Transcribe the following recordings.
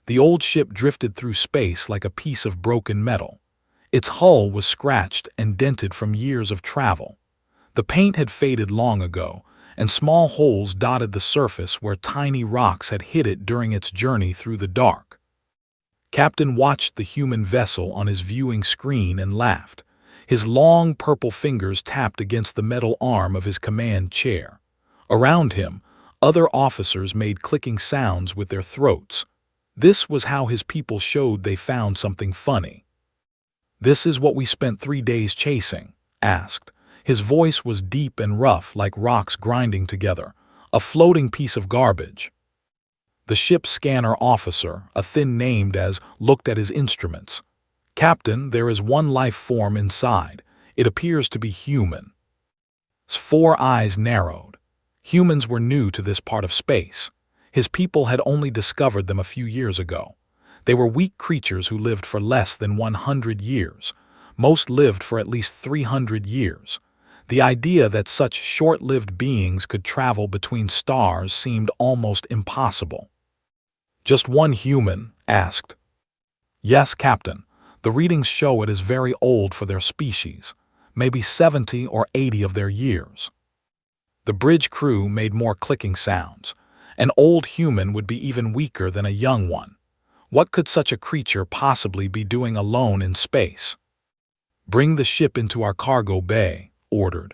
The old ship drifted through space like a piece of broken metal. Its hull was scratched and dented from years of travel. The paint had faded long ago, and small holes dotted the surface where tiny rocks had hit it during its journey through the dark. Captain watched the human vessel on his viewing screen and laughed. His long purple fingers tapped against the metal arm of his command chair. Around him, other officers made clicking sounds with their throats. This was how his people showed they found something funny. "This is what we spent 3 days chasing?" asked. His voice was deep and rough like rocks grinding together, a floating piece of garbage. The ship's scanner officer, a thin named as, looked at his instruments. "Captain, there is one life form inside. It appears to be human." His 4 eyes narrowed. Humans were new to this part of space. His people had only discovered them a few years ago. They were weak creatures who lived for less than 100 years. Most lived for at least 300 years. The idea that such short-lived beings could travel between stars seemed almost impossible. "Just one human?" asked. "Yes, Captain. The readings show it is very old for their species, maybe 70 or 80 of their years." The bridge crew made more clicking sounds. An old human would be even weaker than a young one. What could such a creature possibly be doing alone in space? "Bring the ship into our cargo bay," ordered.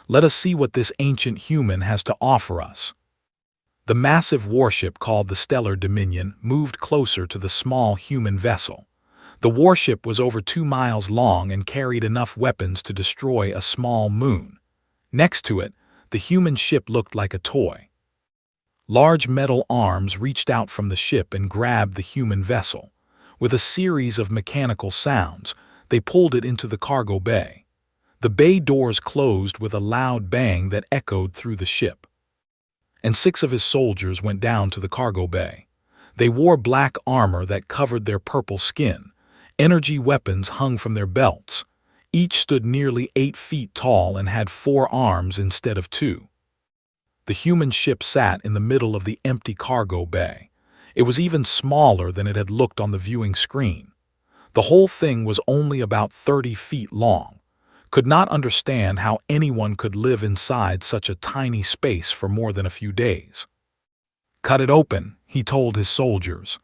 "Let us see what this ancient human has to offer us." The massive warship called the Stellar Dominion moved closer to the small human vessel. The warship was over 2 miles long and carried enough weapons to destroy a small moon. Next to it, the human ship looked like a toy. Large metal arms reached out from the ship and grabbed the human vessel. With a series of mechanical sounds, they pulled it into the cargo bay. The bay doors closed with a loud bang that echoed through the ship. And 6 of his soldiers went down to the cargo bay. They wore black armor that covered their purple skin. Energy weapons hung from their belts. Each stood nearly 8 feet tall and had 4 arms instead of 2. The human ship sat in the middle of the empty cargo bay. It was even smaller than it had looked on the viewing screen. The whole thing was only about 30 feet long. Could not understand how anyone could live inside such a tiny space for more than a few days. "Cut it open," he told his soldiers.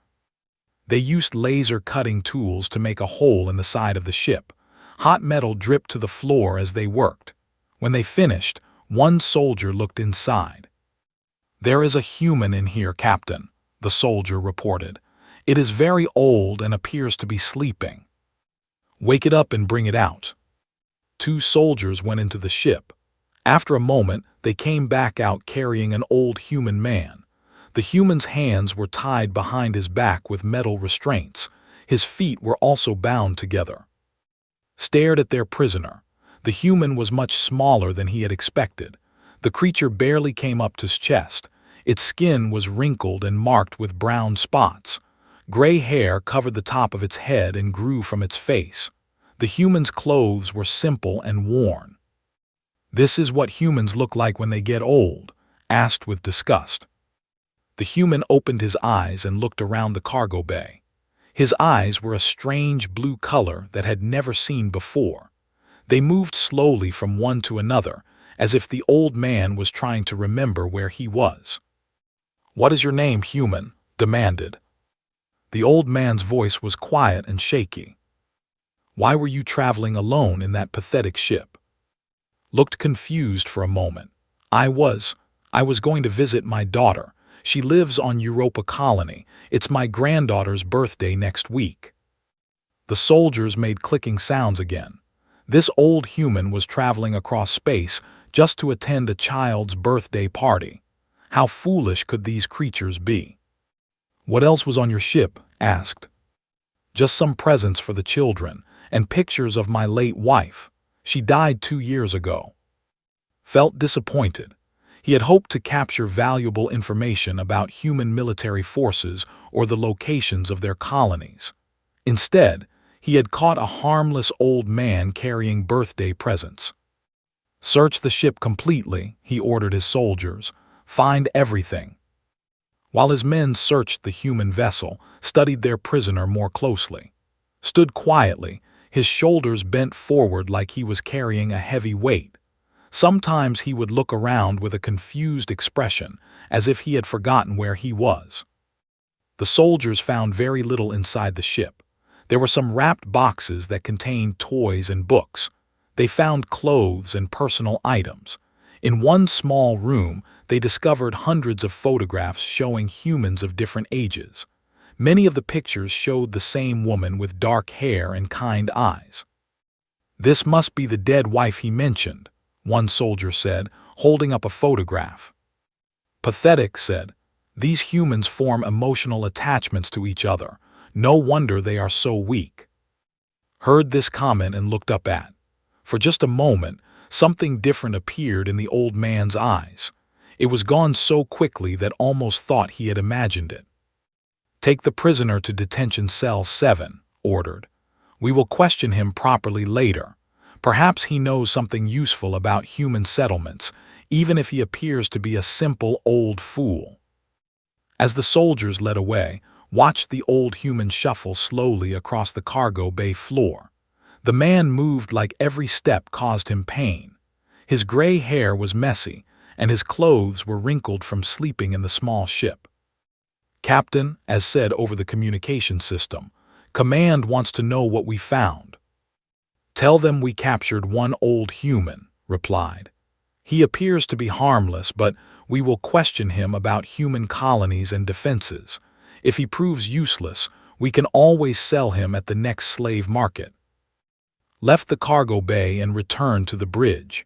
They used laser cutting tools to make a hole in the side of the ship. Hot metal dripped to the floor as they worked. When they finished, one soldier looked inside. "There is a human in here, Captain," the soldier reported. "It is very old and appears to be sleeping." "Wake it up and bring it out." 2 soldiers went into the ship. After a moment, they came back out carrying an old human man. The human's hands were tied behind his back with metal restraints. His feet were also bound together. Stared at their prisoner. The human was much smaller than he had expected. The creature barely came up to his chest. Its skin was wrinkled and marked with brown spots. Gray hair covered the top of its head and grew from its face. The human's clothes were simple and worn. "This is what humans look like when they get old?" asked with disgust. The human opened his eyes and looked around the cargo bay. His eyes were a strange blue color that had never seen before. They moved slowly from one to another, as if the old man was trying to remember where he was. "What is your name, human?" demanded. The old man's voice was quiet and shaky. "Why were you traveling alone in that pathetic ship?" Looked confused for a moment. I was going to visit my daughter. She lives on Europa Colony. It's my granddaughter's birthday next week." The soldiers made clicking sounds again. This old human was traveling across space just to attend a child's birthday party. How foolish could these creatures be? "What else was on your ship?" asked. "Just some presents for the children, and pictures of my late wife. She died 2 years ago." Felt disappointed. He had hoped to capture valuable information about human military forces or the locations of their colonies. Instead, he had caught a harmless old man carrying birthday presents. "Search the ship completely," he ordered his soldiers. "Find everything." while his men searched the human vessel, studied their prisoner more closely. Stood quietly, his shoulders bent forward like he was carrying a heavy weight. Sometimes he would look around with a confused expression, as if he had forgotten where he was. The soldiers found very little inside the ship. There were some wrapped boxes that contained toys and books. They found clothes and personal items. In one small room, they discovered hundreds of photographs showing humans of different ages. Many of the pictures showed the same woman with dark hair and kind eyes. "This must be the dead wife he mentioned," one soldier said, holding up a photograph. "Pathetic," said. "These humans form emotional attachments to each other. No wonder they are so weak." Heard this comment and looked up at. For just a moment, something different appeared in the old man's eyes. It was gone so quickly that almost thought he had imagined it. "Take the prisoner to detention cell 7, ordered. "We will question him properly later. Perhaps he knows something useful about human settlements, even if he appears to be a simple old fool." As the soldiers led away, watched the old human shuffle slowly across the cargo bay floor. The man moved like every step caused him pain. His gray hair was messy, and his clothes were wrinkled from sleeping in the small ship. "Captain," as said over the communication system, "Command wants to know what we found." "Tell them we captured one old human," replied. "He appears to be harmless, but we will question him about human colonies and defenses. If he proves useless, we can always sell him at the next slave market." Left the cargo bay and returned to the bridge.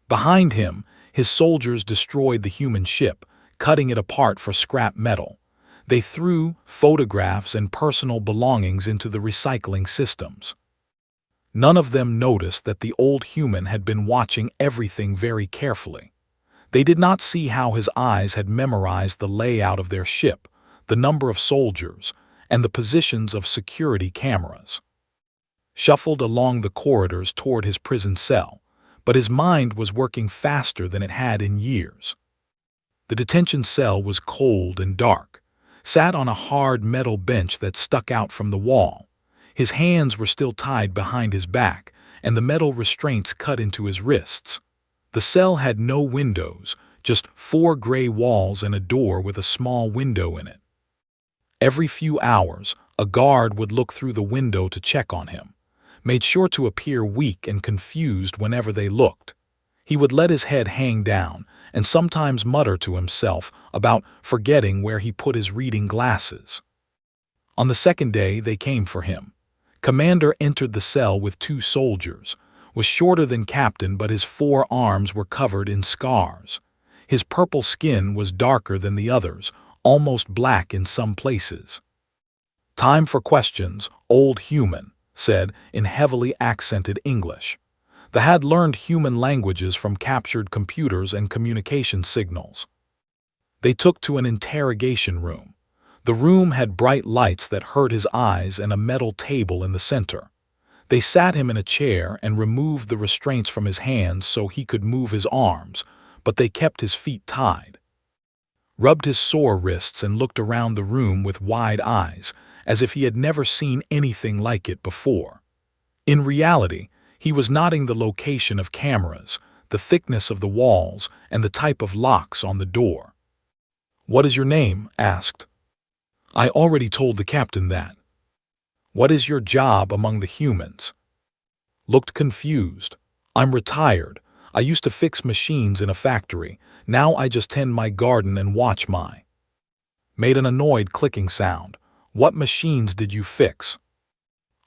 Behind him, his soldiers destroyed the human ship, cutting it apart for scrap metal. They threw photographs and personal belongings into the recycling systems. None of them noticed that the old human had been watching everything very carefully. They did not see how his eyes had memorized the layout of their ship, the number of soldiers, and the positions of security cameras. Shuffled along the corridors toward his prison cell, but his mind was working faster than it had in years. The detention cell was cold and dark. Sat on a hard metal bench that stuck out from the wall. His hands were still tied behind his back, and the metal restraints cut into his wrists. The cell had no windows, just 4 gray walls and a door with a small window in it. Every few hours, a guard would look through the window to check on him. Made sure to appear weak and confused whenever they looked. He would let his head hang down and sometimes mutter to himself about forgetting where he put his reading glasses. On the second day, they came for him. Commander entered the cell with 2 soldiers, was shorter than captain, but his 4 arms were covered in scars. His purple skin was darker than the others, almost black in some places. "Time for questions, old human," said in heavily accented English. The had learned human languages from captured computers and communication signals. They took to an interrogation room. The room had bright lights that hurt his eyes and a metal table in the center. They sat him in a chair and removed the restraints from his hands so he could move his arms, but they kept his feet tied. Rubbed his sore wrists and looked around the room with wide eyes, as if he had never seen anything like it before. In reality, he was noting the location of cameras, the thickness of the walls, and the type of locks on the door. "What is your name?" asked. "I already told the captain that." "What is your job among the humans?" Looked confused. "I'm retired. I used to fix machines in a factory. Now I just tend my garden and watch my." Made an annoyed clicking sound. "What machines did you fix?"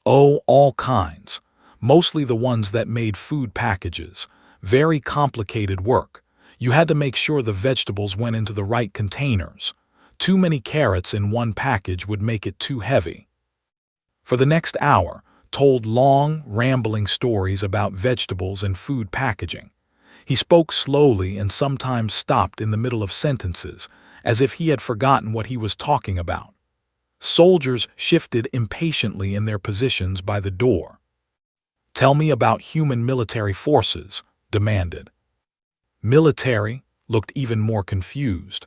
"Oh, all kinds. Mostly the ones that made food packages. Very complicated work. You had to make sure the vegetables went into the right containers. Too many carrots in one package would make it too heavy." For the next hour, told long, rambling stories about vegetables and food packaging. He spoke slowly and sometimes stopped in the middle of sentences, as if he had forgotten what he was talking about. Soldiers shifted impatiently in their positions by the door. "Tell me about human military forces," demanded. "Military?" Looked even more confused.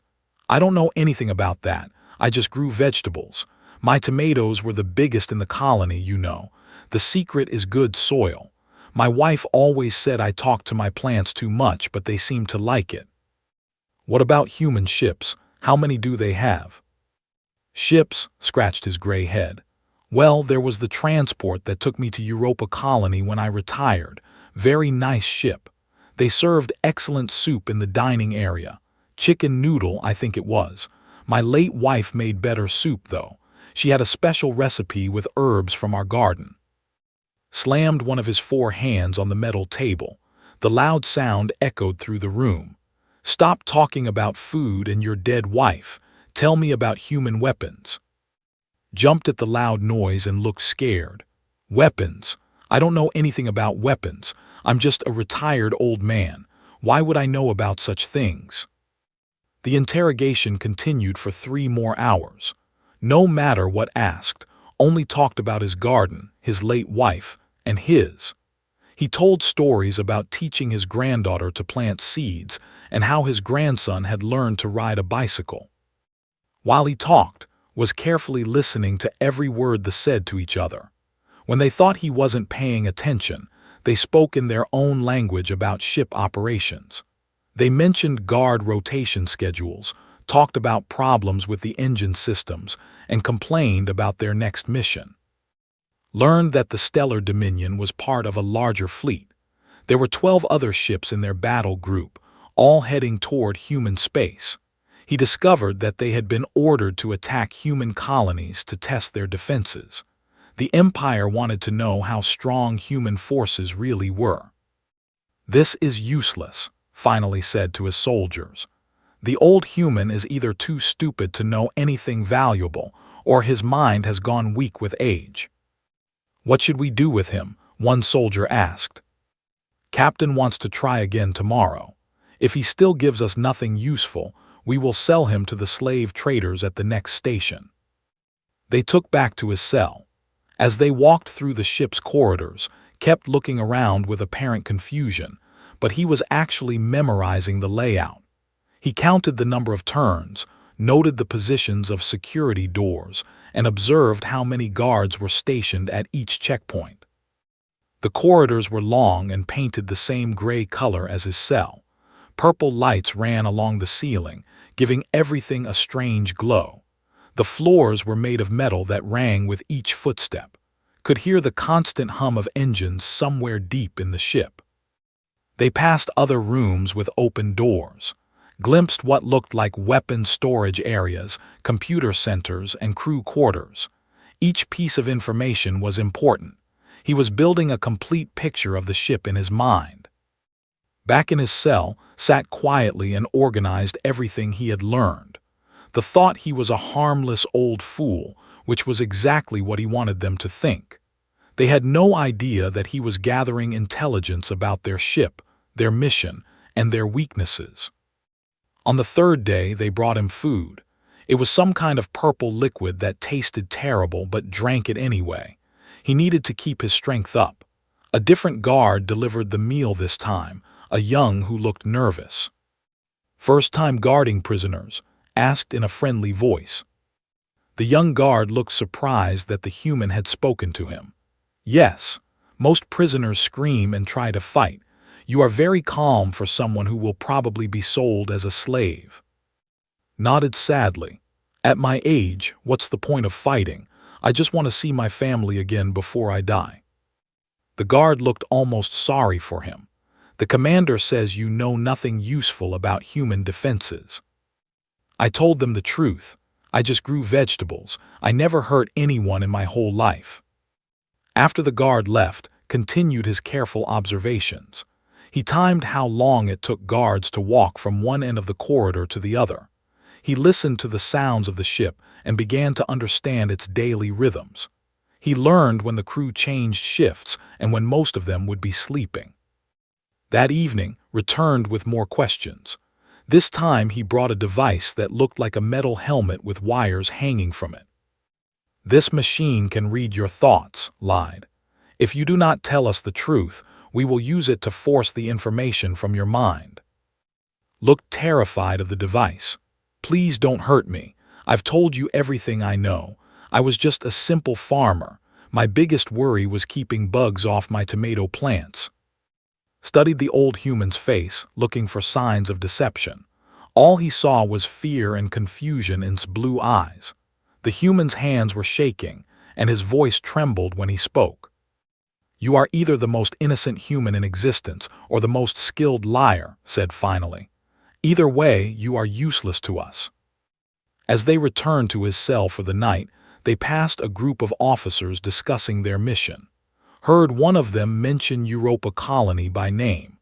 I don't know anything about that. I just grew vegetables. My tomatoes were the biggest in the colony, you know. The secret is good soil. My wife always said I talked to my plants too much, but they seem to like it. What about human ships? How many do they have? Ships, scratched his gray head. Well, there was the transport that took me to Europa Colony when I retired. Very nice ship. They served excellent soup in the dining area. Chicken noodle, I think it was. My late wife made better soup, though. She had a special recipe with herbs from our garden. Slammed one of his 4 hands on the metal table. The loud sound echoed through the room. Stop talking about food and your dead wife. Tell me about human weapons. Jumped at the loud noise and looked scared. Weapons? I don't know anything about weapons. I'm just a retired old man. Why would I know about such things? The interrogation continued for 3 more hours. No matter what asked, only talked about his garden, his late wife, and his. He told stories about teaching his granddaughter to plant seeds and how his grandson had learned to ride a bicycle. While he talked, was carefully listening to every word they said to each other. When they thought he wasn't paying attention, they spoke in their own language about ship operations. They mentioned guard rotation schedules, talked about problems with the engine systems, and complained about their next mission. Learned that the Stellar Dominion was part of a larger fleet. There were 12 other ships in their battle group, all heading toward human space. He discovered that they had been ordered to attack human colonies to test their defenses. The Empire wanted to know how strong human forces really were. "This is useless," finally said to his soldiers. "The old human is either too stupid to know anything valuable, or his mind has gone weak with age." "What should we do with him?" one soldier asked. "Captain wants to try again tomorrow. If he still gives us nothing useful, we will sell him to the slave traders at the next station." They took back to his cell. As they walked through the ship's corridors, kept looking around with apparent confusion, but he was actually memorizing the layout. He counted the number of turns, noted the positions of security doors, and observed how many guards were stationed at each checkpoint. The corridors were long and painted the same gray color as his cell. Purple lights ran along the ceiling, giving everything a strange glow. The floors were made of metal that rang with each footstep. Could hear the constant hum of engines somewhere deep in the ship. They passed other rooms with open doors, glimpsed what looked like weapon storage areas, computer centers, and crew quarters. Each piece of information was important. He was building a complete picture of the ship in his mind. Back in his cell, sat quietly and organized everything he had learned. The thought he was a harmless old fool, which was exactly what he wanted them to think. They had no idea that he was gathering intelligence about their ship, their mission, and their weaknesses. On the 3rd day, they brought him food. It was some kind of purple liquid that tasted terrible but drank it anyway. He needed to keep his strength up. A different guard delivered the meal this time, a young who looked nervous. "First time guarding prisoners?" asked in a friendly voice. The young guard looked surprised that the human had spoken to him. "Yes, most prisoners scream and try to fight. You are very calm for someone who will probably be sold as a slave." Nodded sadly. "At my age, what's the point of fighting? I just want to see my family again before I die." The guard looked almost sorry for him. "The commander says you know nothing useful about human defenses." I told them the truth. I just grew vegetables. I never hurt anyone in my whole life. After the guard left, continued his careful observations. He timed how long it took guards to walk from one end of the corridor to the other. He listened to the sounds of the ship and began to understand its daily rhythms. He learned when the crew changed shifts and when most of them would be sleeping. That evening, returned with more questions. This time he brought a device that looked like a metal helmet with wires hanging from it. "This machine can read your thoughts," lied. "If you do not tell us the truth, we will use it to force the information from your mind." Looked terrified of the device. Please don't hurt me. I've told you everything I know. I was just a simple farmer. My biggest worry was keeping bugs off my tomato plants. Studied the old human's face, looking for signs of deception. All he saw was fear and confusion in its blue eyes. The human's hands were shaking, and his voice trembled when he spoke. You are either the most innocent human in existence or the most skilled liar, said finally. Either way, you are useless to us. As they returned to his cell for the night, they passed a group of officers discussing their mission. Heard one of them mention Europa Colony by name.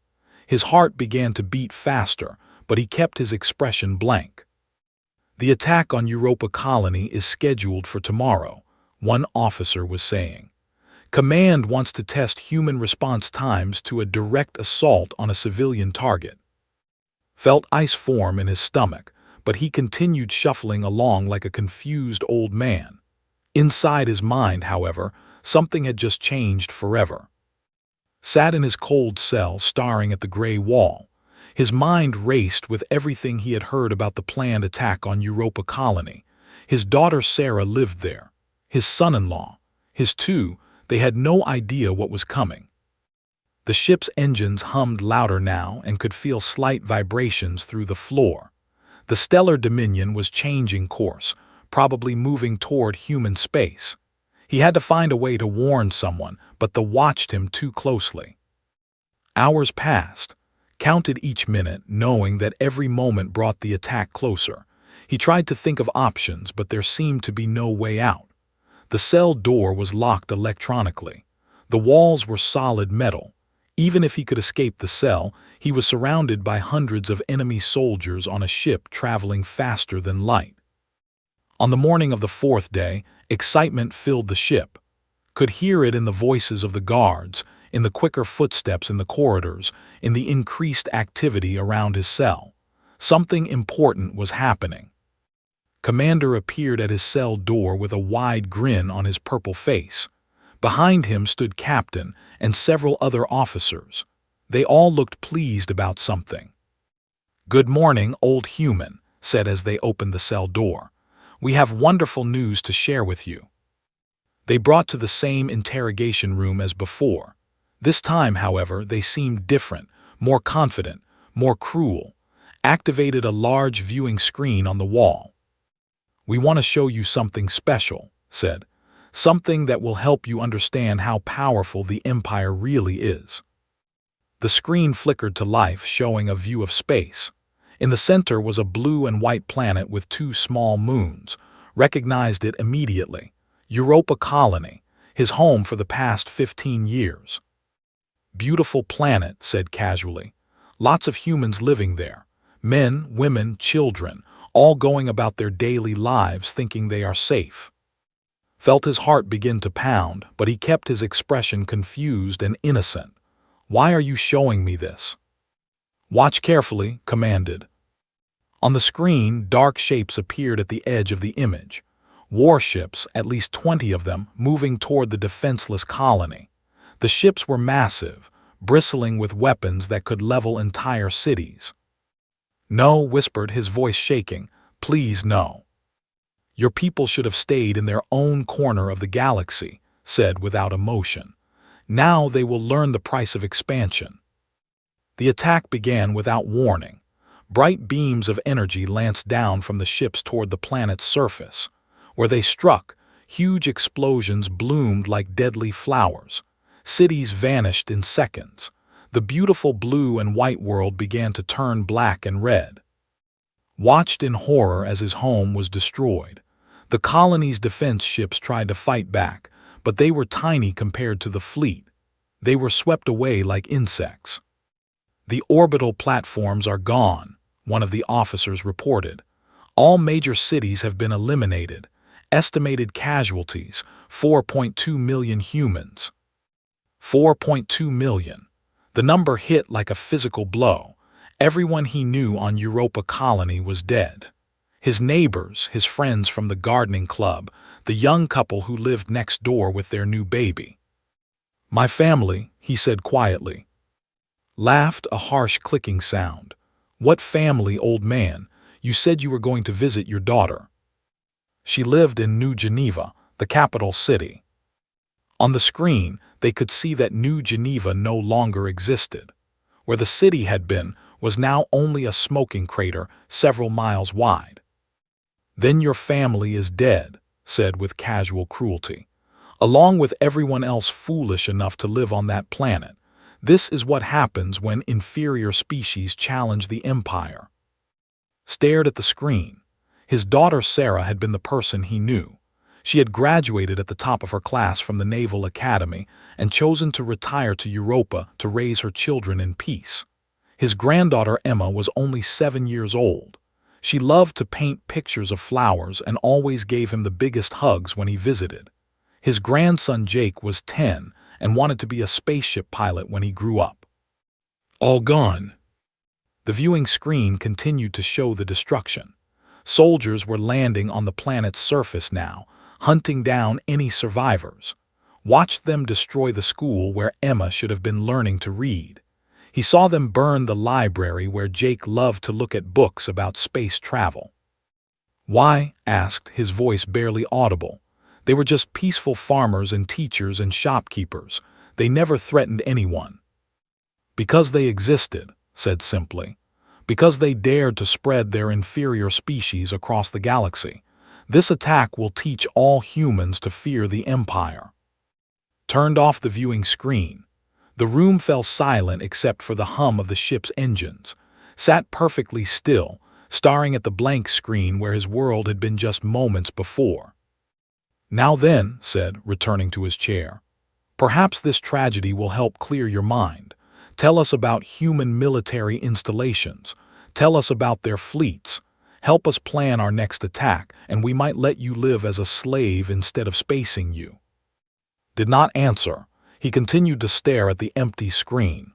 His heart began to beat faster, but he kept his expression blank. The attack on Europa Colony is scheduled for tomorrow, one officer was saying. Command wants to test human response times to a direct assault on a civilian target. Felt ice form in his stomach, but he continued shuffling along like a confused old man. Inside his mind, however, something had just changed forever. Sat in his cold cell, staring at the gray wall. His mind raced with everything he had heard about the planned attack on Europa Colony. His daughter Sarah lived there. His son-in-law. His two, they had no idea what was coming. The ship's engines hummed louder now and could feel slight vibrations through the floor. The stellar dominion was changing course, probably moving toward human space. He had to find a way to warn someone, but they watched him too closely. Hours passed, counted each minute, knowing that every moment brought the attack closer. He tried to think of options, but there seemed to be no way out. The cell door was locked electronically. The walls were solid metal. Even if he could escape the cell, he was surrounded by hundreds of enemy soldiers on a ship traveling faster than light. On the morning of the fourth day, excitement filled the ship. Could hear it in the voices of the guards, in the quicker footsteps in the corridors, in the increased activity around his cell. Something important was happening. Commander appeared at his cell door with a wide grin on his purple face. Behind him stood Captain and several other officers. They all looked pleased about something. "Good morning, old human," said as they opened the cell door. "We have wonderful news to share with you." They brought to the same interrogation room as before. This time, however, they seemed different, more confident, more cruel. Activated a large viewing screen on the wall. "We want to show you something special," said. "Something that will help you understand how powerful the Empire really is." The screen flickered to life, showing a view of space. In the center was a blue and white planet with two small moons. Recognized it immediately. Europa Colony, his home for the past 15 years. "Beautiful planet," said casually. "Lots of humans living there. Men, women, children, all going about their daily lives thinking they are safe." Felt his heart begin to pound, but he kept his expression confused and innocent. "Why are you showing me this?" "Watch carefully," commanded. On the screen, dark shapes appeared at the edge of the image. Warships, at least 20 of them, moving toward the defenseless colony. The ships were massive, bristling with weapons that could level entire cities. "No," whispered, his voice shaking. "Please, no. Your people should have stayed in their own corner of the galaxy," said without emotion. "Now they will learn the price of expansion." The attack began without warning. Bright beams of energy lanced down from the ships toward the planet's surface. Where they struck, huge explosions bloomed like deadly flowers. Cities vanished in seconds. The beautiful blue and white world began to turn black and red. Watched in horror as his home was destroyed. The colony's defense ships tried to fight back, but they were tiny compared to the fleet. They were swept away like insects. "The orbital platforms are gone," one of the officers reported. "All major cities have been eliminated. Estimated casualties, 4.2 million humans." 4.2 million. The number hit like a physical blow. Everyone he knew on Europa Colony was dead. His neighbors, his friends from the gardening club, the young couple who lived next door with their new baby. "My family," he said quietly. Laughed, a harsh clicking sound. "What family, old man? You said you were going to visit your daughter. She lived in New Geneva, the capital city. On the screen, they could see that New Geneva no longer existed. Where the city had been was now only a smoking crater several miles wide. Then your family is dead, said with casual cruelty. Along with everyone else foolish enough to live on that planet. This is what happens when inferior species challenge the Empire. Stared at the screen. His daughter Sarah had been the person he knew. She had graduated at the top of her class from the Naval Academy and chosen to retire to Europa to raise her children in peace. His granddaughter Emma was only 7 years old. She loved to paint pictures of flowers and always gave him the biggest hugs when he visited. His grandson Jake was 10 and wanted to be a spaceship pilot when he grew up. All gone. The viewing screen continued to show the destruction. Soldiers were landing on the planet's surface now, hunting down any survivors. Watched them destroy the school where Emma should have been learning to read. He saw them burn the library where Jake loved to look at books about space travel. Why? Asked, his voice barely audible. They were just peaceful farmers and teachers and shopkeepers. They never threatened anyone. Because they existed, said simply. Because they dared to spread their inferior species across the galaxy. This attack will teach all humans to fear the Empire. Turned off the viewing screen. The room fell silent except for the hum of the ship's engines. Sat perfectly still, staring at the blank screen where his world had been just moments before. Now then, said, returning to his chair. Perhaps this tragedy will help clear your mind. Tell us about human military installations. Tell us about their fleets. Help us plan our next attack, and we might let you live as a slave instead of spacing you. Did not answer. He continued to stare at the empty screen.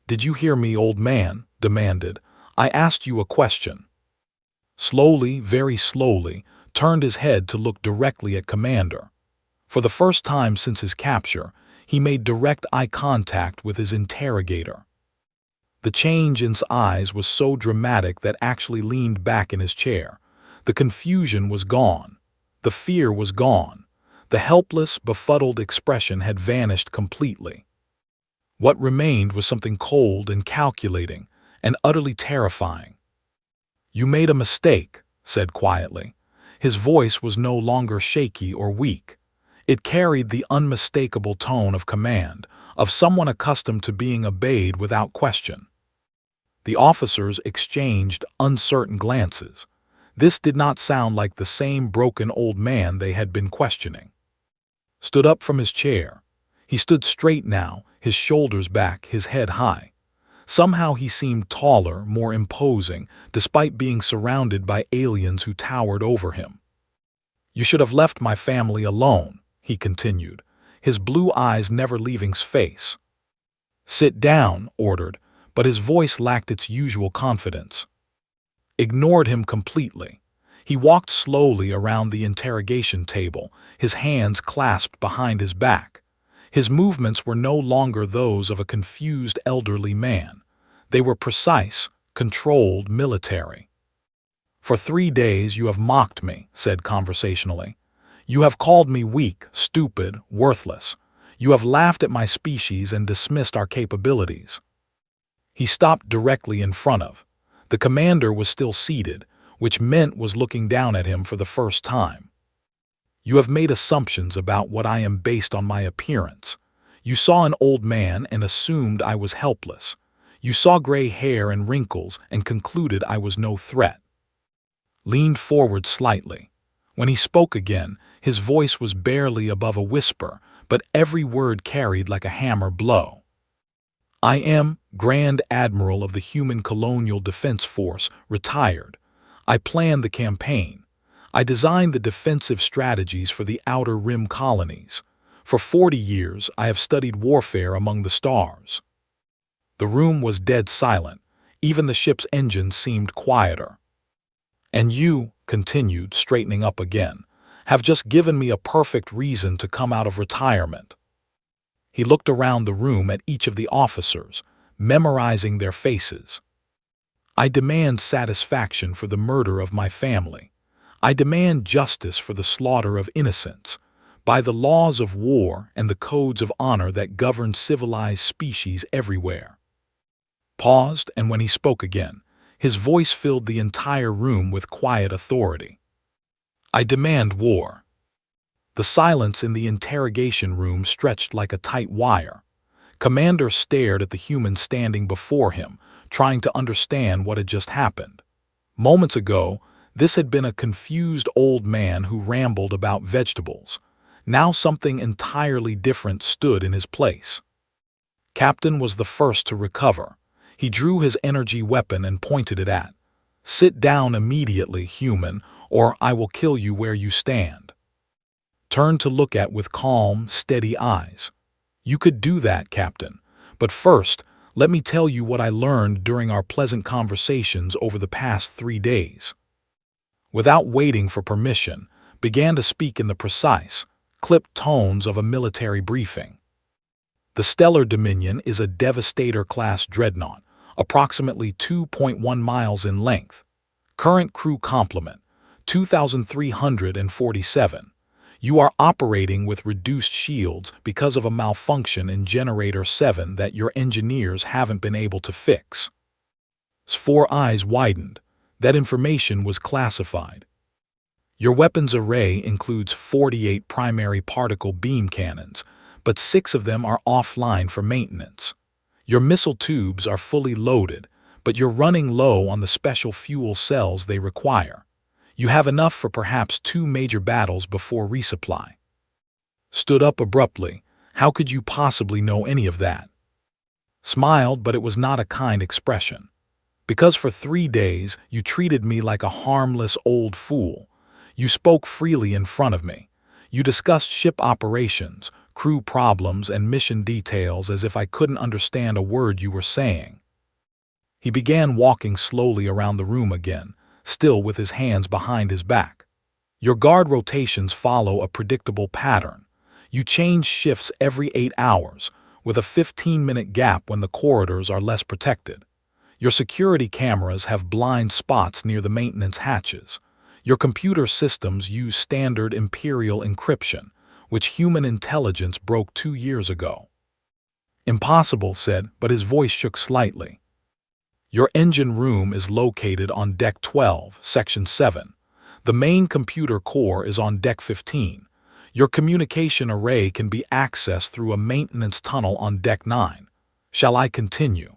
Did you hear me, old man? Demanded. I asked you a question. Slowly, very slowly, turned his head to look directly at Commander. For the first time since his capture, he made direct eye contact with his interrogator. The change in his eyes was so dramatic that actually leaned back in his chair. The confusion was gone. The fear was gone. The helpless, befuddled expression had vanished completely. What remained was something cold and calculating, and utterly terrifying. You made a mistake, said quietly. His voice was no longer shaky or weak. It carried the unmistakable tone of command, of someone accustomed to being obeyed without question. The officers exchanged uncertain glances. This did not sound like the same broken old man they had been questioning. Stood up from his chair. He stood straight now, his shoulders back, his head high. Somehow he seemed taller, more imposing, despite being surrounded by aliens who towered over him. You should have left my family alone, he continued, his blue eyes never leaving his face. Sit down, ordered, but his voice lacked its usual confidence. Ignored him completely. He walked slowly around the interrogation table, his hands clasped behind his back. His movements were no longer those of a confused elderly man. They were precise, controlled, military. For 3 days you have mocked me, said conversationally. You have called me weak, stupid, worthless. You have laughed at my species and dismissed our capabilities. He stopped directly in front of. The commander was still seated, which meant was looking down at him for the first time. You have made assumptions about what I am based on my appearance. You saw an old man and assumed I was helpless. You saw gray hair and wrinkles and concluded I was no threat. Leaned forward slightly. When he spoke again, his voice was barely above a whisper, but every word carried like a hammer blow. I am Grand Admiral of the Human Colonial Defense Force, retired. I planned the campaign. I designed the defensive strategies for the Outer Rim colonies. For 40 years, I have studied warfare among the stars. The room was dead silent. Even the ship's engine seemed quieter. And you, continued, straightening up again, have just given me a perfect reason to come out of retirement. He looked around the room at each of the officers, memorizing their faces. I demand satisfaction for the murder of my family. I demand justice for the slaughter of innocents, by the laws of war and the codes of honor that govern civilized species everywhere." Paused, and when he spoke again, his voice filled the entire room with quiet authority. "I demand war." The silence in the interrogation room stretched like a tight wire. Commander stared at the human standing before him, trying to understand what had just happened. Moments ago, this had been a confused old man who rambled about vegetables. Now something entirely different stood in his place. Captain was the first to recover. He drew his energy weapon and pointed it at. "Sit down immediately, human, or I will kill you where you stand." Turn to look at with calm, steady eyes. "You could do that, Captain. But first, let me tell you what I learned during our pleasant conversations over the past 3 days." Without waiting for permission, began to speak in the precise, clipped tones of a military briefing. "The Stellar Dominion is a Devastator-class dreadnought, approximately 2.1 miles in length. Current crew complement, 2,347. You are operating with reduced shields because of a malfunction in Generator 7 that your engineers haven't been able to fix." His 4 eyes widened. That information was classified. "Your weapons array includes 48 primary particle beam cannons, but 6 of them are offline for maintenance. Your missile tubes are fully loaded, but you're running low on the special fuel cells they require. You have enough for perhaps 2 major battles before resupply." Stood up abruptly. "How could you possibly know any of that?" Smiled, but it was not a kind expression. "Because for 3 days you treated me like a harmless old fool. You spoke freely in front of me. You discussed ship operations, crew problems, and mission details as if I couldn't understand a word you were saying." He began walking slowly around the room again, still with his hands behind his back. "Your guard rotations follow a predictable pattern. You change shifts every 8 hours, with a 15-minute gap when the corridors are less protected. Your security cameras have blind spots near the maintenance hatches. Your computer systems use standard Imperial encryption, which human intelligence broke 2 years ago." "Impossible," said, but his voice shook slightly. "Your engine room is located on Deck 12, Section 7. The main computer core is on Deck 15. Your communication array can be accessed through a maintenance tunnel on Deck 9. Shall I continue?"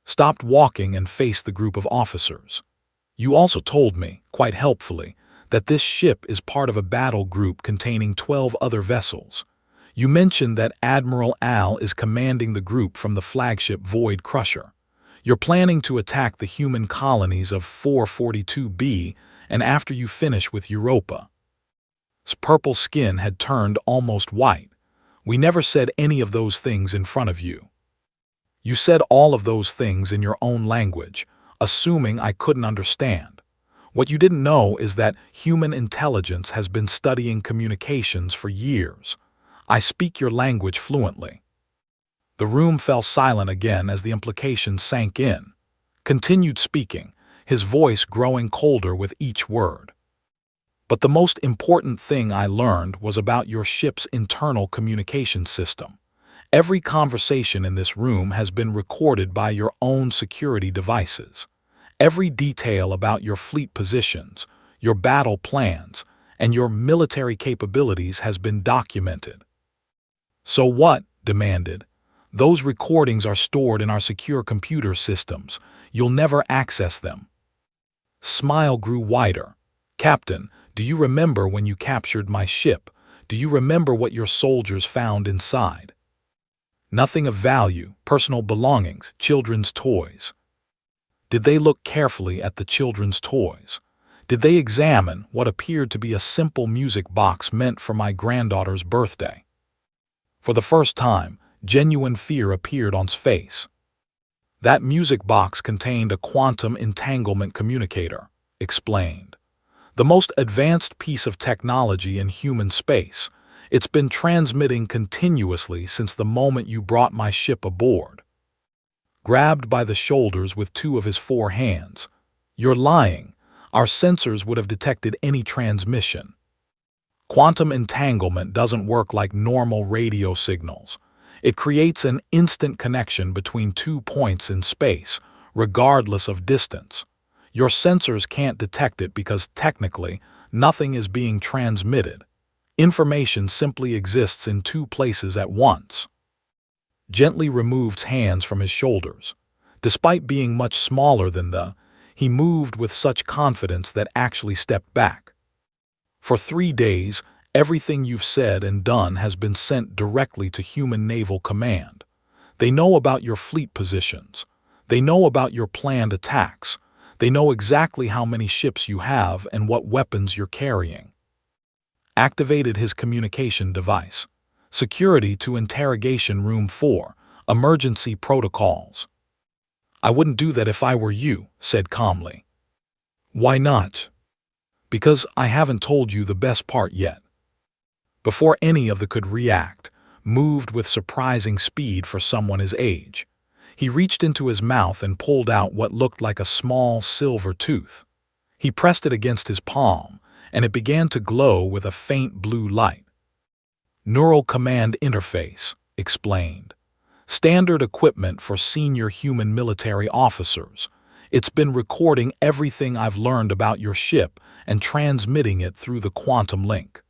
Stopped walking and faced the group of officers. "You also told me, quite helpfully, that this ship is part of a battle group containing 12 other vessels. You mentioned that Admiral Al is commanding the group from the flagship Void Crusher. You're planning to attack the human colonies of 442B and after you finish with Europa." His purple skin had turned almost white. "We never said any of those things in front of you. You said all of those things in your own language, assuming I couldn't understand. What you didn't know is that human intelligence has been studying communications for years. I speak your language fluently." The room fell silent again as the implication sank in. Continued speaking, his voice growing colder with each word. "But the most important thing I learned was about your ship's internal communication system. Every conversation in this room has been recorded by your own security devices. Every detail about your fleet positions, your battle plans, and your military capabilities has been documented." "So what?" demanded. "Those recordings are stored in our secure computer systems. You'll never access them." Smile grew wider. "Captain, do you remember when you captured my ship? Do you remember what your soldiers found inside? Nothing of value, personal belongings, children's toys. Did they look carefully at the children's toys? Did they examine what appeared to be a simple music box meant for my granddaughter's birthday?" For the first time, genuine fear appeared on his face. "That music box contained a quantum entanglement communicator," explained. "The most advanced piece of technology in human space. It's been transmitting continuously since the moment you brought my ship aboard." grabbed by the shoulders with two of his 4 hands. "You're lying. Our sensors would have detected any transmission. Quantum entanglement doesn't work like normal radio signals. It creates an instant connection between 2 points in space, regardless of distance. Your sensors can't detect it because technically nothing is being transmitted. Information simply exists in 2 places at once." Gently removed hands from his shoulders. Despite being much smaller than he moved with such confidence that actually stepped back. "For 3 days, everything you've said and done has been sent directly to Human Naval Command. They know about your fleet positions. They know about your planned attacks. They know exactly how many ships you have and what weapons you're carrying." Activated his communication device. "Security to Interrogation Room 4. Emergency protocols." "I wouldn't do that if I were you," said calmly. "Why not?" "Because I haven't told you the best part yet." Before any of them could react, moved with surprising speed for someone his age, he reached into his mouth and pulled out what looked like a small silver tooth. He pressed it against his palm, and it began to glow with a faint blue light. "Neural Command Interface," explained. "Standard equipment for senior human military officers. It's been recording everything I've learned about your ship and transmitting it through the quantum link."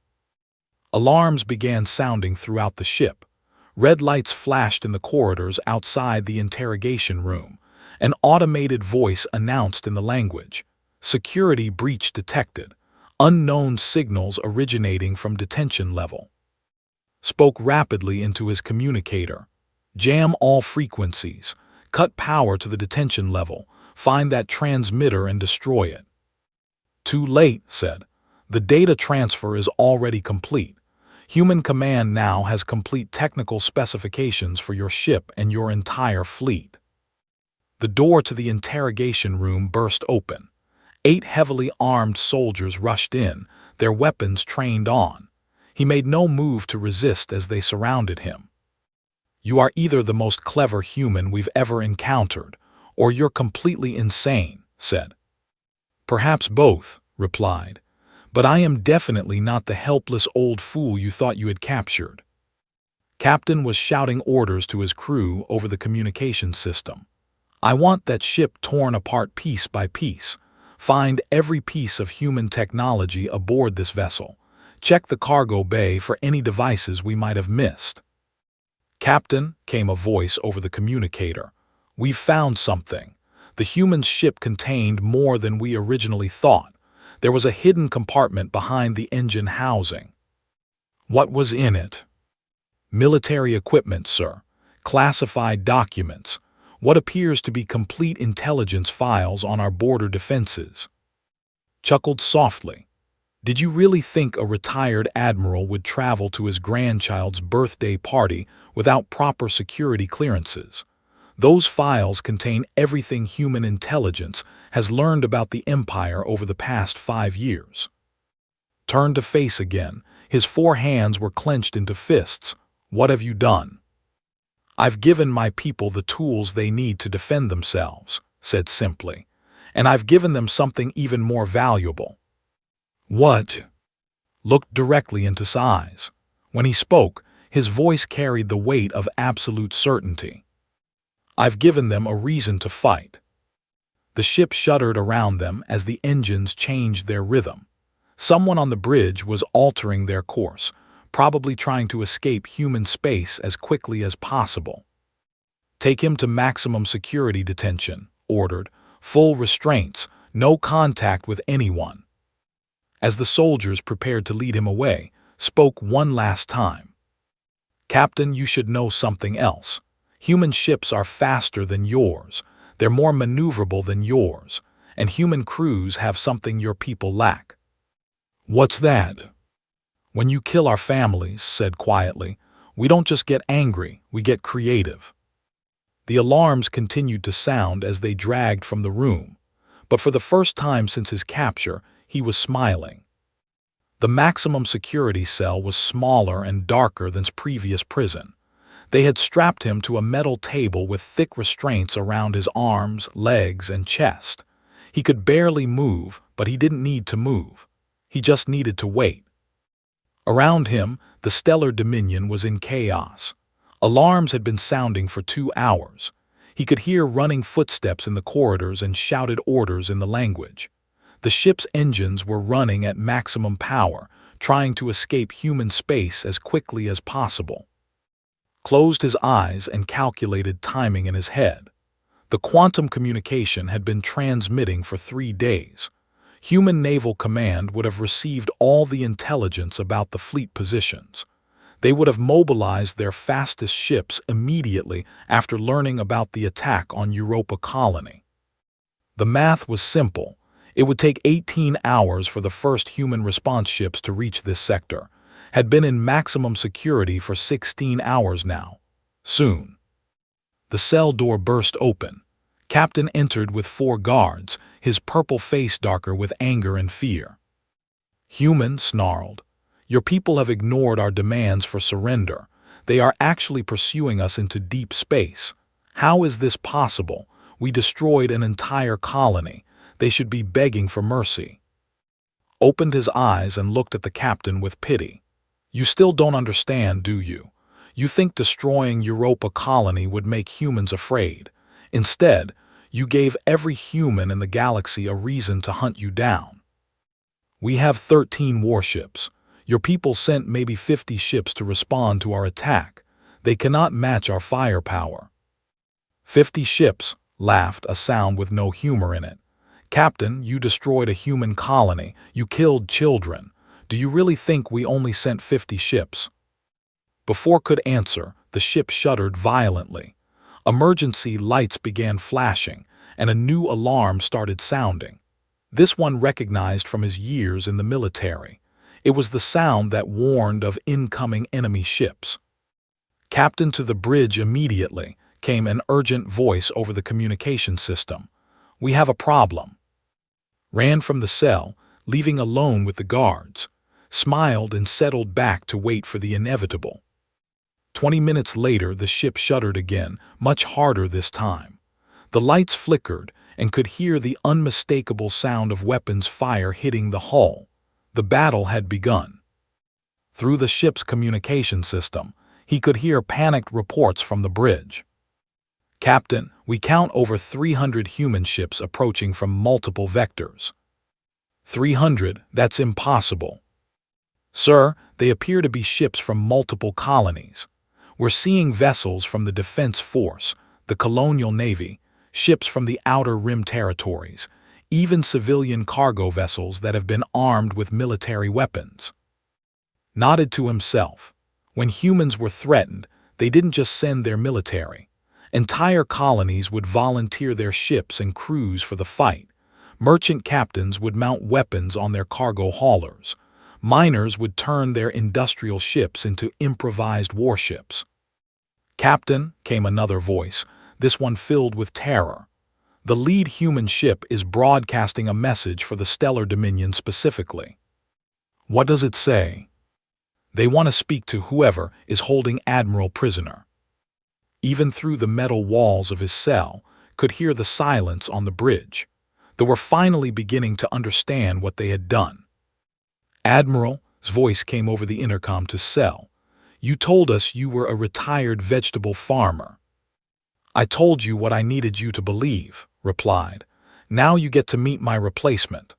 Alarms began sounding throughout the ship. Red lights flashed in the corridors outside the interrogation room. An automated voice announced in the language, "Security breach detected. Unknown signals originating from detention level." Spoke rapidly into his communicator. "Jam all frequencies. Cut power to the detention level. Find that transmitter and destroy it." "Too late," said. "The data transfer is already complete. Human Command now has complete technical specifications for your ship and your entire fleet." The door to the interrogation room burst open. 8 heavily armed soldiers rushed in, their weapons trained on. He made no move to resist as they surrounded him. "You are either the most clever human we've ever encountered, or you're completely insane," said. "Perhaps both," replied. "But I am definitely not the helpless old fool you thought you had captured." Captain was shouting orders to his crew over the communication system. "I want that ship torn apart piece by piece. Find every piece of human technology aboard this vessel. Check the cargo bay for any devices we might have missed." "Captain," came a voice over the communicator, "we've found something. The human ship contained more than we originally thought. There was a hidden compartment behind the engine housing." "What was in it?" "Military equipment, sir. Classified documents. What appears to be complete intelligence files on our border defenses." Chuckled softly. "Did you really think a retired admiral would travel to his grandchild's birthday party without proper security clearances? Those files contain everything human intelligence has learned about the Empire over the past 5 years." Turned to face again, his 4 hands were clenched into fists. "What have you done?" "I've given my people the tools they need to defend themselves," said simply. "And I've given them something even more valuable." "What?" Looked directly into his eyes. When he spoke, his voice carried the weight of absolute certainty. "I've given them a reason to fight." The ship shuddered around them as the engines changed their rhythm. Someone on the bridge was altering their course, probably trying to escape human space as quickly as possible. "Take him to maximum security detention," ordered. "Full restraints, no contact with anyone." As the soldiers prepared to lead him away, spoke one last time. "Captain, you should know something else. Human ships are faster than yours, they're more maneuverable than yours, and human crews have something your people lack." "What's that?" "When you kill our families," said quietly, "we don't just get angry, we get creative." The alarms continued to sound as they dragged from the room, but for the first time since his capture, he was smiling. The maximum security cell was smaller and darker than his previous prison. They had strapped him to a metal table with thick restraints around his arms, legs, and chest. He could barely move, but he didn't need to move. He just needed to wait. Around him, the stellar dominion was in chaos. Alarms had been sounding for 2 hours. He could hear running footsteps in the corridors and shouted orders in the language. The ship's engines were running at maximum power, trying to escape human space as quickly as possible. Closed his eyes and calculated timing in his head. The quantum communication had been transmitting for 3 days. Human Naval Command would have received all the intelligence about the fleet positions. They would have mobilized their fastest ships immediately after learning about the attack on Europa Colony. The math was simple. It would take 18 hours for the first human response ships to reach this sector. Had been in maximum security for 16 hours now. Soon. The cell door burst open. Captain entered with 4 guards, his purple face darker with anger and fear. Human snarled. Your people have ignored our demands for surrender. They are actually pursuing us into deep space. How is this possible? We destroyed an entire colony. They should be begging for mercy. Opened his eyes and looked at the captain with pity. You still don't understand, do you? You think destroying Europa Colony would make humans afraid. Instead, you gave every human in the galaxy a reason to hunt you down. We have 13 warships. Your people sent maybe 50 ships to respond to our attack. They cannot match our firepower. 50 ships, laughed a sound with no humor in it. Captain, you destroyed a human colony. You killed children. Do you really think we only sent 50 ships? Before could answer, the ship shuddered violently. Emergency lights began flashing, and a new alarm started sounding. This one recognized from his years in the military. It was the sound that warned of incoming enemy ships. Captain, to the bridge immediately, came an urgent voice over the communication system. We have a problem. Ran from the cell, leaving alone with the guards. Smiled and settled back to wait for the inevitable. 20 minutes later, the ship shuddered again, much harder this time. The lights flickered and could hear the unmistakable sound of weapons fire hitting the hull. The battle had begun. Through the ship's communication system, he could hear panicked reports from the bridge. Captain, we count over 300 human ships approaching from multiple vectors. 300, that's impossible. Sir, they appear to be ships from multiple colonies. We're seeing vessels from the Defense Force, the Colonial Navy, ships from the Outer Rim territories, even civilian cargo vessels that have been armed with military weapons. Nodded to himself. When humans were threatened, they didn't just send their military. Entire colonies would volunteer their ships and crews for the fight. Merchant captains would mount weapons on their cargo haulers. Miners would turn their industrial ships into improvised warships. Captain, came another voice, this one filled with terror. The lead human ship is broadcasting a message for the Stellar Dominion specifically. What does it say? They want to speak to whoever is holding Admiral prisoner. Even through the metal walls of his cell, could hear the silence on the bridge. They were finally beginning to understand what they had done. Admiral's voice came over the intercom to Cell. You told us you were a retired vegetable farmer. I told you what I needed you to believe, replied. Now you get to meet my replacement.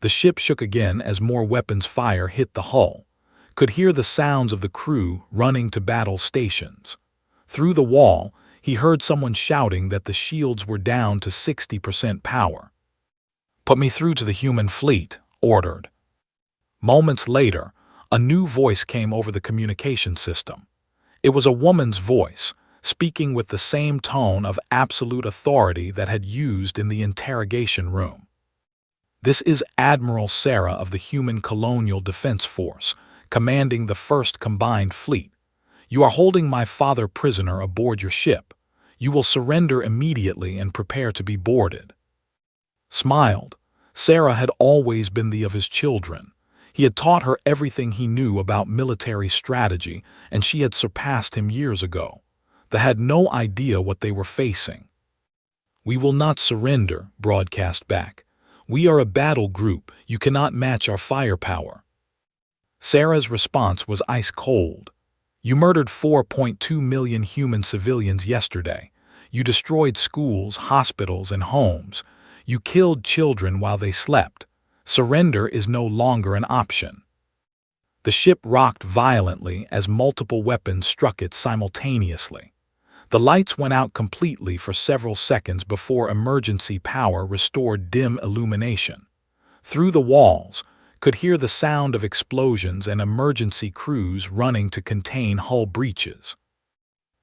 The ship shook again as more weapons fire hit the hull. Could hear the sounds of the crew running to battle stations. Through the wall, he heard someone shouting that the shields were down to 60% power. Put me through to the human fleet, ordered. Moments later, a new voice came over the communication system. It was a woman's voice, speaking with the same tone of absolute authority that had used in the interrogation room. This is Admiral Sarah of the Human Colonial Defense Force, commanding the 1st Combined Fleet. You are holding my father prisoner aboard your ship. You will surrender immediately and prepare to be boarded. Smiled. Sarah had always been the of his children. He had taught her everything he knew about military strategy, and she had surpassed him years ago. They had no idea what they were facing. "We will not surrender," broadcast back. "We are a battle group. You cannot match our firepower." Sarah's response was ice cold. "You murdered 4.2 million human civilians yesterday. You destroyed schools, hospitals, and homes. You killed children while they slept. Surrender is no longer an option." The ship rocked violently as multiple weapons struck it simultaneously. The lights went out completely for several seconds before emergency power restored dim illumination. Through the walls, could hear the sound of explosions and emergency crews running to contain hull breaches.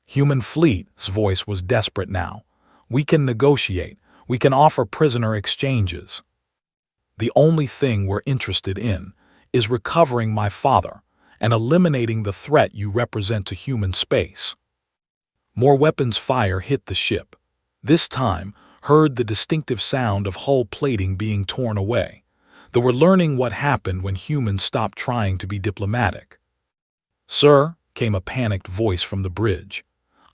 "Human fleet's voice was desperate now. "We can negotiate. We can offer prisoner exchanges. The only thing we're interested in is recovering my father and eliminating the threat you represent to human space." More weapons fire hit the ship. This time, heard the distinctive sound of hull plating being torn away. They were learning what happened when humans stopped trying to be diplomatic. "Sir," came a panicked voice from the bridge.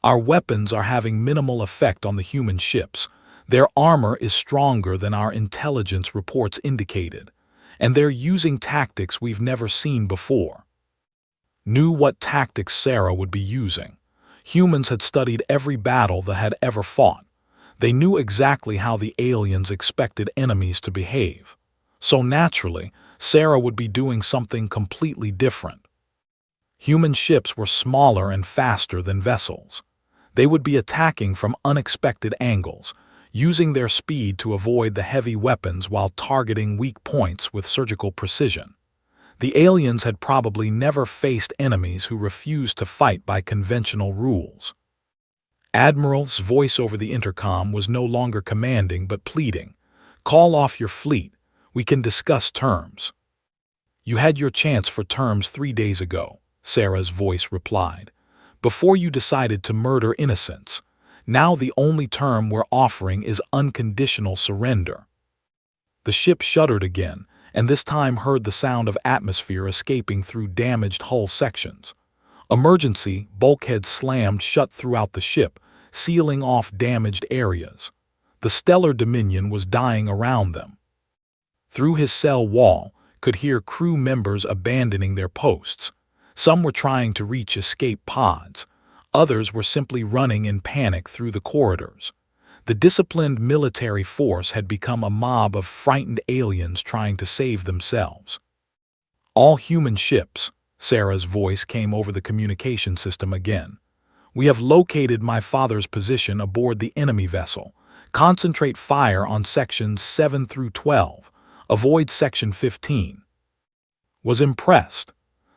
"Our weapons are having minimal effect on the human ships. Their armor is stronger than our intelligence reports indicated, and they're using tactics we've never seen before." Knew what tactics Sarah would be using. Humans had studied every battle they had ever fought. They knew exactly how the aliens expected enemies to behave. So naturally, Sarah would be doing something completely different. Human ships were smaller and faster than vessels. They would be attacking from unexpected angles, using their speed to avoid the heavy weapons while targeting weak points with surgical precision. The aliens had probably never faced enemies who refused to fight by conventional rules. Admiral's voice over the intercom was no longer commanding but pleading. "Call off your fleet. We can discuss terms." "You had your chance for terms 3 days ago," Sarah's voice replied, "before you decided to murder innocents. Now the only term we're offering is unconditional surrender." The ship shuddered again, and this time heard the sound of atmosphere escaping through damaged hull sections. Emergency bulkheads slammed shut throughout the ship, sealing off damaged areas. The stellar dominion was dying around them. Through his cell wall, could hear crew members abandoning their posts. Some were trying to reach escape pods. Others were simply running in panic through the corridors. The disciplined military force had become a mob of frightened aliens trying to save themselves. "All human ships," Sarah's voice came over the communication system again. "We have located my father's position aboard the enemy vessel. Concentrate fire on sections 7 through 12. Avoid section 15. Was impressed.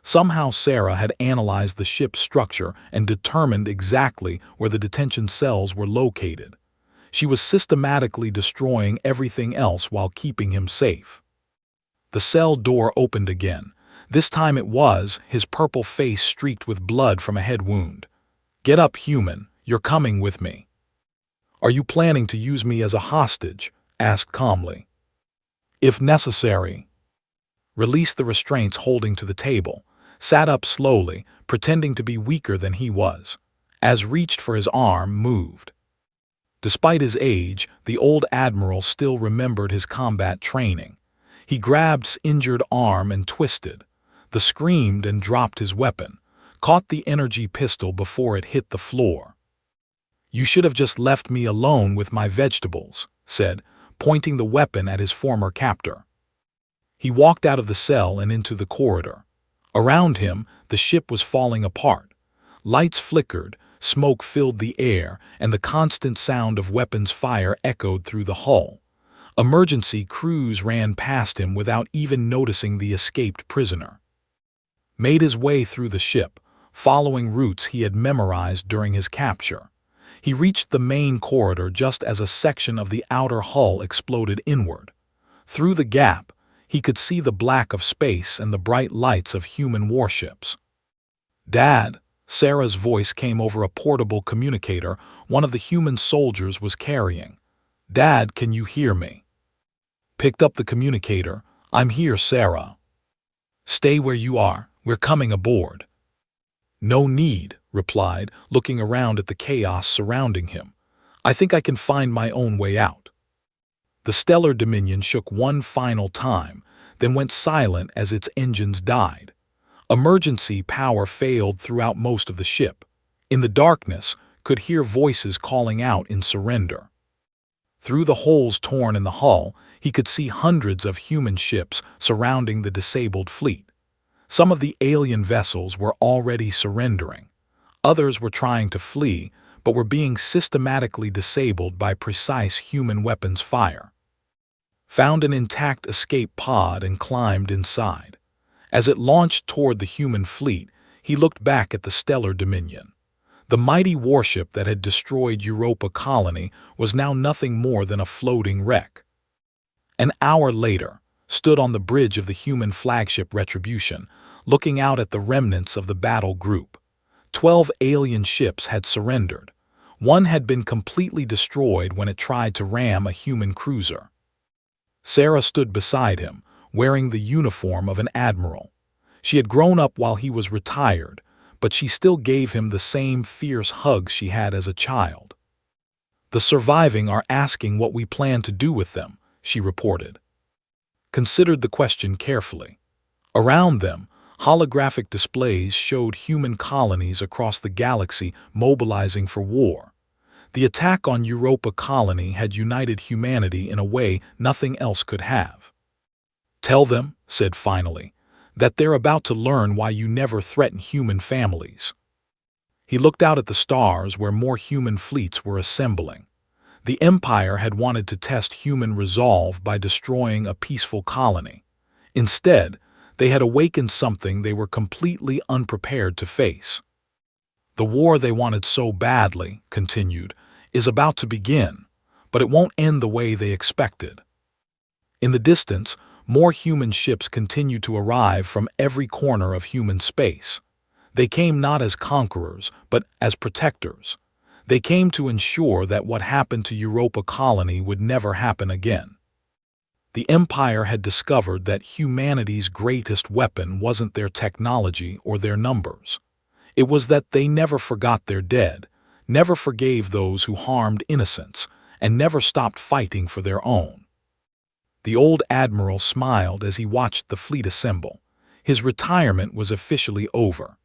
Somehow Sarah had analyzed the ship's structure and determined exactly where the detention cells were located. She was systematically destroying everything else while keeping him safe. The cell door opened again. This time it was, his purple face streaked with blood from a head wound. "Get up, human. You're coming with me." "Are you planning to use me as a hostage?" asked calmly. "If necessary." Release the restraints holding to the table. Sat up slowly, pretending to be weaker than he was. As reached for his arm, moved. Despite his age, the old admiral still remembered his combat training. He grabbed his injured arm and twisted. The screamed and dropped his weapon, caught the energy pistol before it hit the floor. "You should have just left me alone with my vegetables," said, pointing the weapon at his former captor. He walked out of the cell and into the corridor. Around him, the ship was falling apart. Lights flickered, smoke filled the air, and the constant sound of weapons fire echoed through the hull. Emergency crews ran past him without even noticing the escaped prisoner. Made his way through the ship, following routes he had memorized during his capture. He reached the main corridor just as a section of the outer hull exploded inward. Through the gap, he could see the black of space and the bright lights of human warships. "Dad," Sarah's voice came over a portable communicator one of the human soldiers was carrying. "Dad, can you hear me?" Picked up the communicator. "I'm here, Sarah." Stay where you are, we're coming aboard. No need, replied, looking around at the chaos surrounding him. I think I can find my own way out. The stellar dominion shook one final time, then went silent as its engines died. Emergency power failed throughout most of the ship. In the darkness, could hear voices calling out in surrender. Through the holes torn in the hull, he could see hundreds of human ships surrounding the disabled fleet. Some of the alien vessels were already surrendering. Others were trying to flee, but were being systematically disabled by precise human weapons fire. Found an intact escape pod and climbed inside. As it launched toward the human fleet, he looked back at the stellar dominion. The mighty warship that had destroyed Europa Colony was now nothing more than a floating wreck. An hour later, stood on the bridge of the human flagship Retribution, looking out at the remnants of the battle group. 12 alien ships had surrendered. One had been completely destroyed when it tried to ram a human cruiser. Sarah stood beside him, wearing the uniform of an admiral. She had grown up while he was retired, but she still gave him the same fierce hugs she had as a child. The surviving are asking what we plan to do with them, she reported. Considered the question carefully. Around them, holographic displays showed human colonies across the galaxy mobilizing for war. The attack on Europa Colony had united humanity in a way nothing else could have. Tell them, said finally, that they're about to learn why you never threaten human families. He looked out at the stars where more human fleets were assembling. The Empire had wanted to test human resolve by destroying a peaceful colony. Instead, they had awakened something they were completely unprepared to face. The war they wanted so badly, continued, is about to begin, but it won't end the way they expected. In the distance, more human ships continued to arrive from every corner of human space. They came not as conquerors, but as protectors. They came to ensure that what happened to Europa Colony would never happen again. The Empire had discovered that humanity's greatest weapon wasn't their technology or their numbers. It was that they never forgot their dead, never forgave those who harmed innocents, and never stopped fighting for their own. The old admiral smiled as he watched the fleet assemble. His retirement was officially over.